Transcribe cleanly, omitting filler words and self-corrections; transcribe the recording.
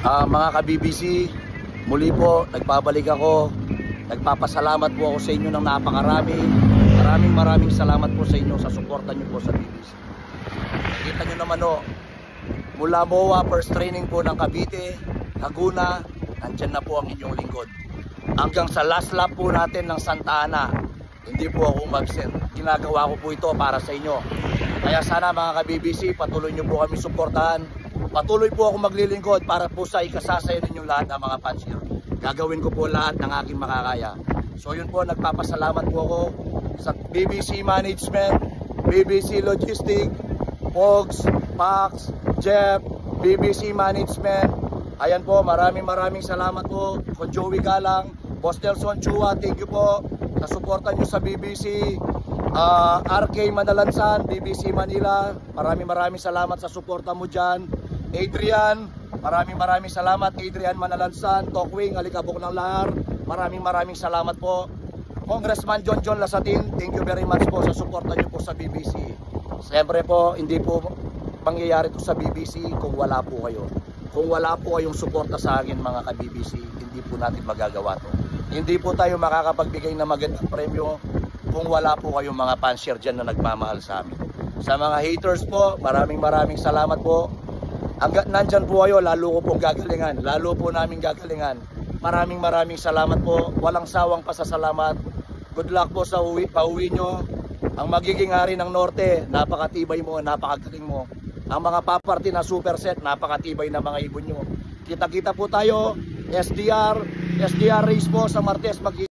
Mga ka-BBC, muli po nagbabalik ako. Nagpapasalamat po ako sa inyo ng napakarami. Maraming salamat po sa inyo sa suporta niyo po sa BBC. Nakita niyo naman mula MOA first training po ng Cavite, Laguna, nandyan na po ang inyong lingkod. Hanggang sa last lap po natin ng Santa Ana, hindi po ako umabsent. Ginagawa ko po ito para sa inyo. Kaya sana mga ka-BBC, patuloy niyo po kami suportahan. Patuloy po ako maglilingkod para po sa ikasasaya ninyong lahat ng mga fans niyo. Gagawin ko po lahat ng aking makakaya. So yun po, nagpapasalamat po ako sa BBC Management, BBC Logistics, Pogs, Pax, Jeff, BBC Management. Ayan po, maraming salamat po. Kung Joey Galang, Boss Nelson Chua, thank you po sa suporta nyo sa BBC. RK Manalansan, BBC Manila, maraming salamat sa suporta mo dyan. Adrian, maraming salamat. Adrian Manalansan, Tokwing, Alikabok ng Lahar, maraming salamat po. Congressman John Lasatin, thank you very much po sa suporta nyo po sa BBC. Siyempre po, hindi po mangyayari ito sa BBC kung wala po kayo. Kung wala po kayong suporta sa akin mga ka-BBC, hindi po natin magagawa to. Hindi po tayo makakapagbigay ng magandang premyo kung wala po kayong mga fanshare dyan na nagmamahal sa amin. Sa mga haters po, maraming salamat po. Hanggat nandyan po kayo, lalo ko pong gagalingan. Lalo po namin gagalingan. Maraming salamat po. Walang sawang pasasalamat. Good luck po sa pauwi nyo. Ang magiging hari ng Norte, napakatibay mo, napakagaling mo. Ang mga paparty na superset, napakatibay na mga ibon nyo. Kita-kita po tayo. SDR race po sa Martes.